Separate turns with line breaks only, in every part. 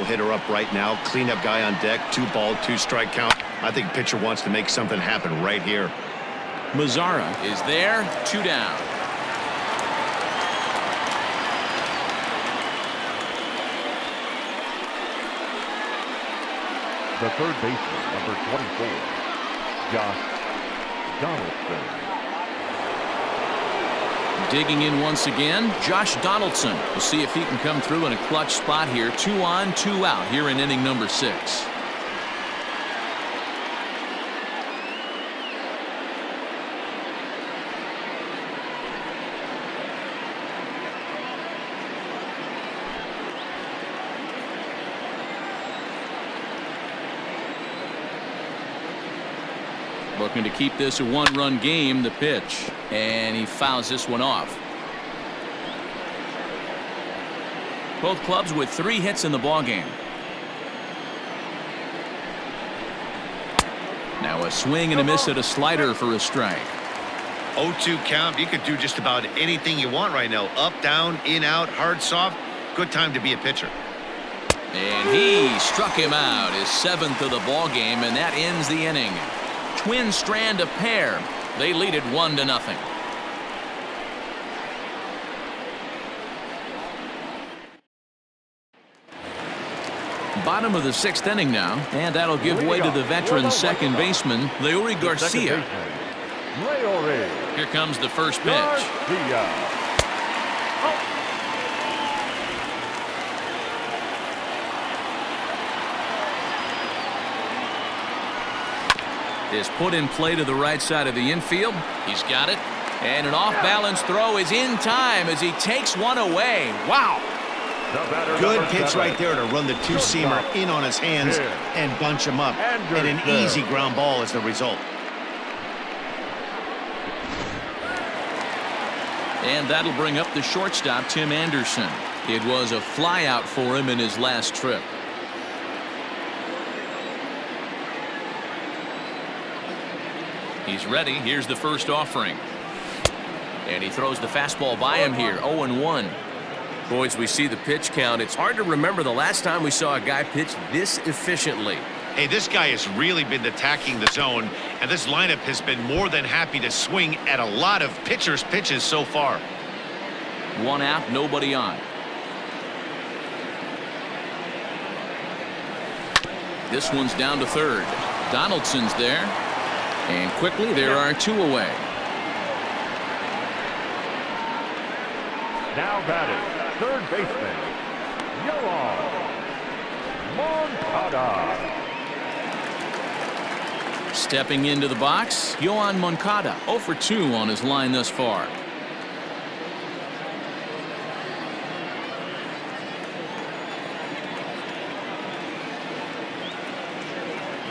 hitter up right now. Cleanup guy on deck. 2 ball, 2 strike count. I think pitcher wants to make something happen right here.
Mazzara is there. 2 down.
The third baseman, number 24, Josh Donaldson.
Digging in once again, Josh Donaldson. We'll see if he can come through in a clutch spot here. 2 on, 2 out here in inning number 6. Looking to keep this a 1-run game. The pitch, and he fouls this one off. Both clubs with 3 hits in the ballgame. Now a swing and a miss at a slider for a strike.
0-2 count. You could do just about anything you want right now. Up, down, in, out, hard, soft. Good time to be a pitcher.
And he struck him out, his 7th of the ballgame, and that ends the inning. Twin strand a pair. They lead it 1-0. Bottom of the 6th inning now, and that'll give way to the veteran second baseman, Leury Garcia. Here comes the first pitch. Is put in play to the right side of the infield. He's got it. And an off-balance throw is in time as he takes one away. Wow.
Good pitch right there to run the 2-seamer in on his hands and bunch him up. And an easy ground ball as the result.
And that'll bring up the shortstop, Tim Anderson. It was a flyout for him in his last trip. He's ready. Here's the first offering. And he throws the fastball by him here. 0-1. Boys, we see the pitch count. It's hard to remember the last time we saw a guy pitch this efficiently.
Hey, this guy has really been attacking the zone, and this lineup has been more than happy to swing at a lot of pitchers' pitches so far.
1 out, nobody on. This one's down to third. Donaldson's there. And quickly, there are 2 away.
Now batting, third baseman, Yoan Moncada.
Stepping into the box, Yoan Moncada, 0 for 2 on his line thus far.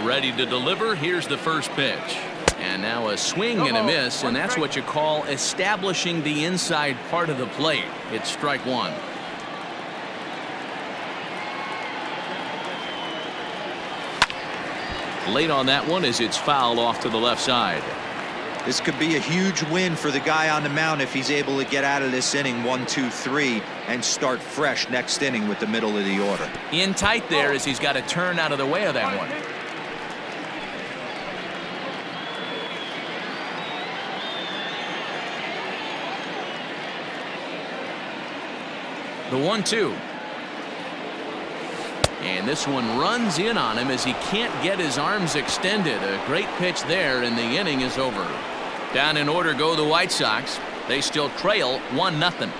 Ready to deliver. Here's the first pitch. And now a swing and a miss, and that's what you call establishing the inside part of the plate. It's strike 1. Late on that one as it's fouled off to the left side.
This could be a huge win for the guy on the mound if he's able to get out of this inning 1, 2, 3 and start fresh next inning with the middle of the order.
In tight there as he's got to turn out of the way of that one. The 1-2. And this one runs in on him as he can't get his arms extended. A great pitch there, and the inning is over. Down in order go the White Sox. They still trail 1-0.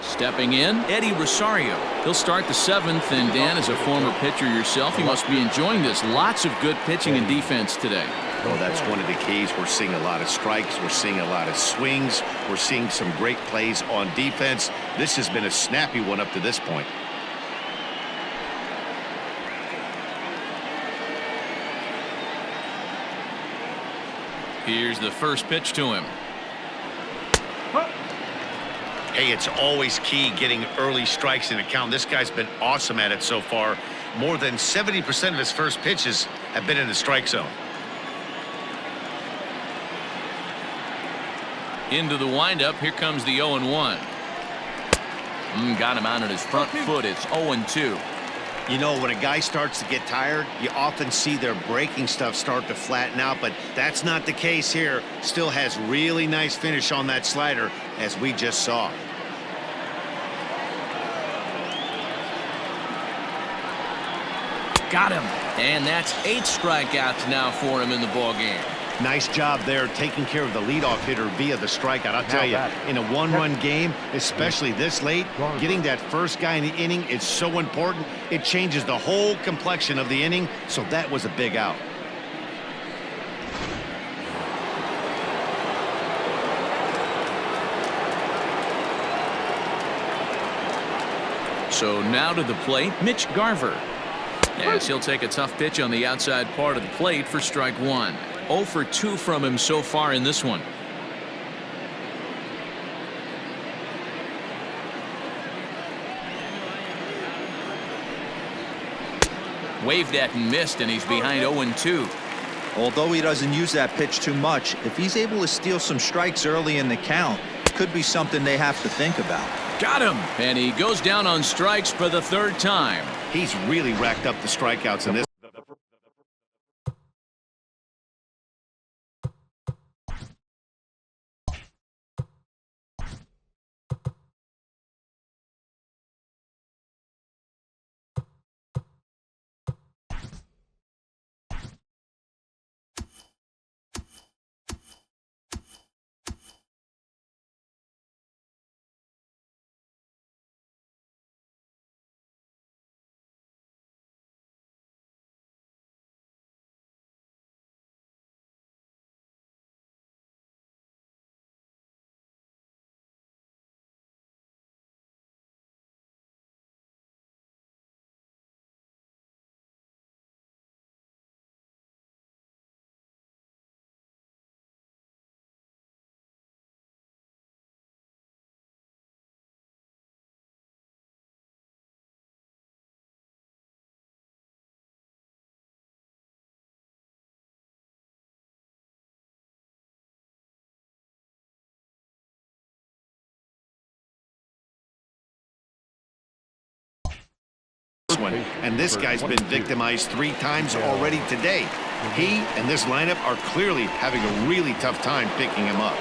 Stepping in, Eddie Rosario. He'll start the 7th, and Dan, as a former pitcher yourself, you must be enjoying this. Lots of good pitching and defense today.
Oh, that's one of the keys. We're seeing a lot of strikes. We're seeing a lot of swings. We're seeing some great plays on defense. This has been a snappy one up to this point.
Here's the first pitch to him.
Hey, it's always key getting early strikes in a count. This guy's been awesome at it so far. More than 70% of his first pitches have been in the strike zone.
Into the windup. Here comes the 0-1. Got him out on his front foot. It's 0-2.
You know, when a guy starts to get tired, you often see their breaking stuff start to flatten out, but that's not the case here. Still has really nice finish on that slider, as we just saw.
Got him. And that's 8 strikeouts now for him in the ballgame.
Nice job there taking care of the leadoff hitter via the strikeout. I'll tell you, in a one-run game, especially this late, getting that first guy in the inning is so important. It changes the whole complexion of the inning, so that was a big out.
So now to the plate, Mitch Garver. As he'll take a tough pitch on the outside part of the plate for strike 1. 0 for 2 from him so far in this one. Waved at and missed, and he's behind 0-2.
Although he doesn't use that pitch too much, if he's able to steal some strikes early in the count, could be something they have to think about.
Got him. And he goes down on strikes for the 3rd time.
He's really racked up the strikeouts in this. One, and this guy's been victimized 3 times already today. He and this lineup are clearly having a really tough time picking him up.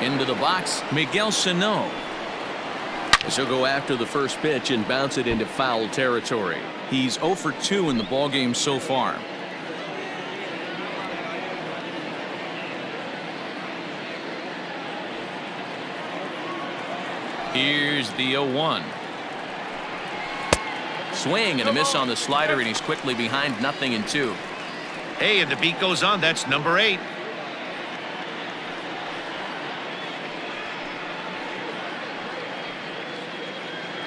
Into the box, Miguel Sano. As he'll go after the first pitch and bounce it into foul territory. He's 0 for 2 in the ballgame so far. Here's the 0-1. Swing and a miss on the slider, and he's quickly behind 0-2.
Hey, and the beat goes on. That's number 8.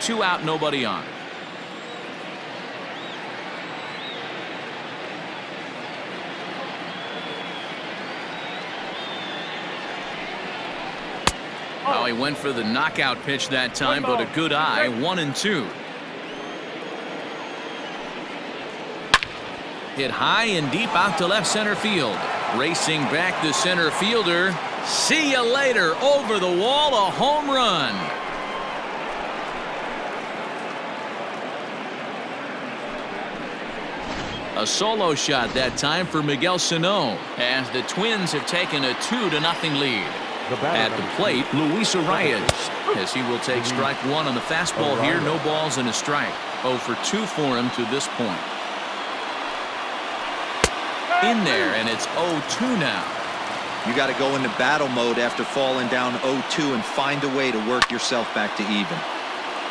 Two out, nobody on. Oh, he went for the knockout pitch that time, but a good eye. 1-2. Hit high and deep out to left center field. Racing back the center fielder. See you later. Over the wall, a home run. A solo shot that time for Miguel Sano, as the Twins have taken a 2-0 lead. At the plate, Luis Arias, as he will take strike 1 on the fastball here. No balls and a strike. 0 for 2 for him to this point. In there, and it's 0-2 now.
You got to go into battle mode after falling down 0-2 and find a way to work yourself back to even.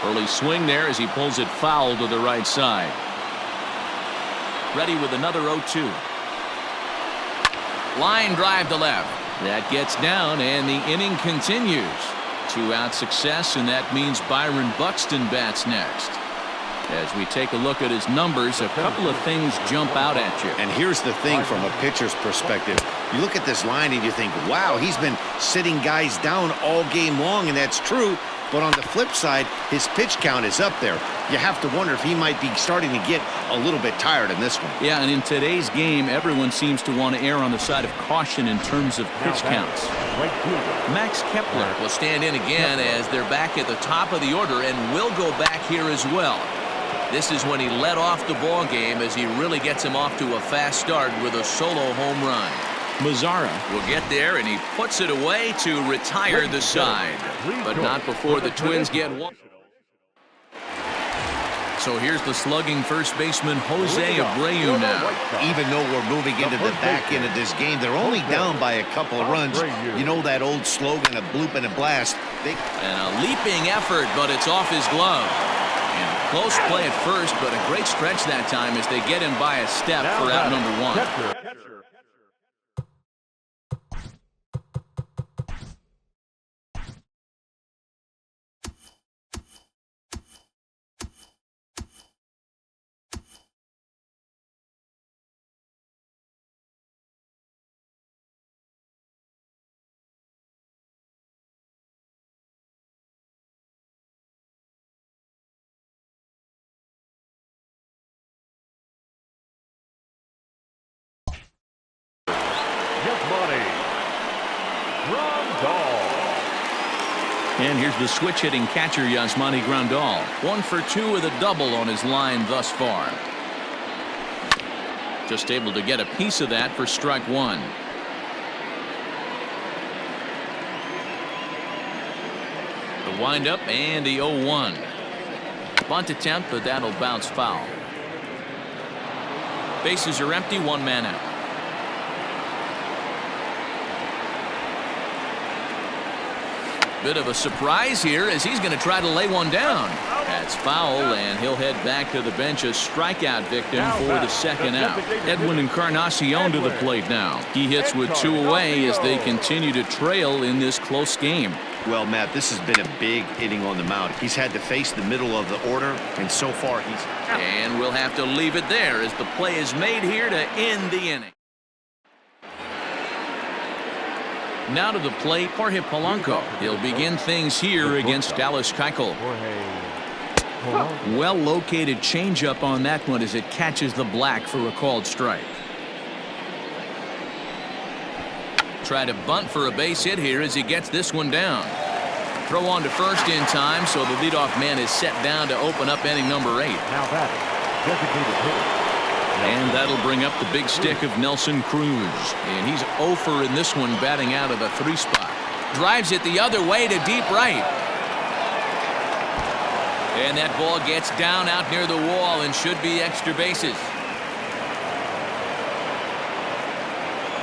Early swing there as he pulls it foul to the right side. Ready with another 0-2. Line drive to left. That gets down, and the inning continues. 2-out success, and that means Byron Buxton bats next. As we take a look at his numbers, a couple of things jump out at you.
And here's the thing from a pitcher's perspective. You look at this line and you think, wow, he's been sitting guys down all game long, and that's true. But on the flip side, his pitch count is up there. You have to wonder if he might be starting to get a little bit tired in this one.
Yeah, and in today's game, everyone seems to want to err on the side of caution in terms of pitch counts. Max Kepler
will stand in again as they're back at the top of the order, and will go back here as well. This is when he led off the ball game, as he really gets him off to a fast start with a solo home run.
Mazzara
will get there, and he puts it away to retire the side. But not before the Twins get one. So here's the slugging first baseman Jose Abreu now.
Even though we're moving into the back end of this game, they're only down by a couple of runs. You know that old slogan, a bloop and a blast.
And a leaping effort, but it's off his glove. And close play at first, but a great stretch that time as they get him by a step for out number one.
And here's the switch-hitting catcher, Yasmani Grandal.
1 for 2 with a double on his line thus far. Just able to get a piece of that for strike one. The windup and the 0-1. Bunt attempt, but that'll bounce foul. Bases are empty, one man out. Bit of a surprise here as he's going to try to lay one down. That's foul, and he'll head back to the bench, a strikeout victim for the second out.
Edwin Encarnacion to the plate now. He hits with 2 away as they continue to trail in this close game.
Well, Matt, this has been a big inning on the mound. He's had to face the middle of the order, and so far he's...
And we'll have to leave it there as the play is made here to end the inning. Now to the plate, Jorge Polanco. He'll begin things here against Dallas Keuchel.
Well-located changeup on that one as it catches the black for a called strike.
Try to bunt for a base hit here as he gets this one down. Throw on to first in time, so the leadoff man is set down to open up inning number 8.
Now batting, designated hitter.
And that'll bring up the big stick of Nelson Cruz.
And he's 0 for in this one, batting out of the 3 spot. Drives it the other way to deep right. And that ball gets down out near the wall and should be extra bases.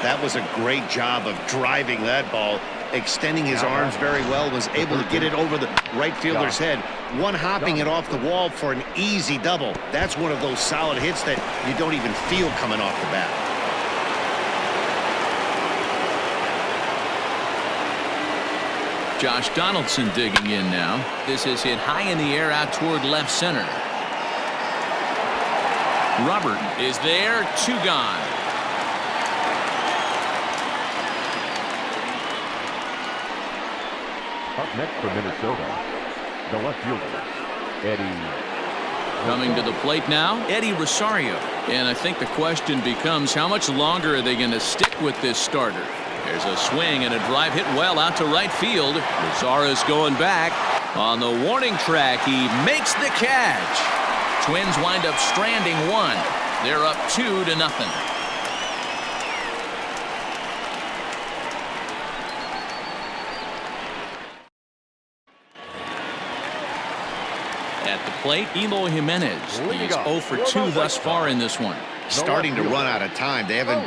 That was a great job of driving that ball, extending his arms very well, was able to get it over the right fielder's head. One hopping it off the wall for an easy double. That's one of those solid hits that you don't even feel coming off the bat.
Josh Donaldson digging in now. This is hit high in the air out toward left center. Robert is there, 2 gone.
Up next for Minnesota, the left fielder, Eddie.
Coming to the plate now, Eddie Rosario. And I think the question becomes, how much longer are they going to stick with this starter? There's a swing and a drive hit well out to right field. Rosario's going back. On the warning track, he makes the catch. Twins wind up stranding 1. They're up 2-0. At the plate, Eloy Jimenez. He's 0 for 2 thus far in this one.
Starting to run out of time. They haven't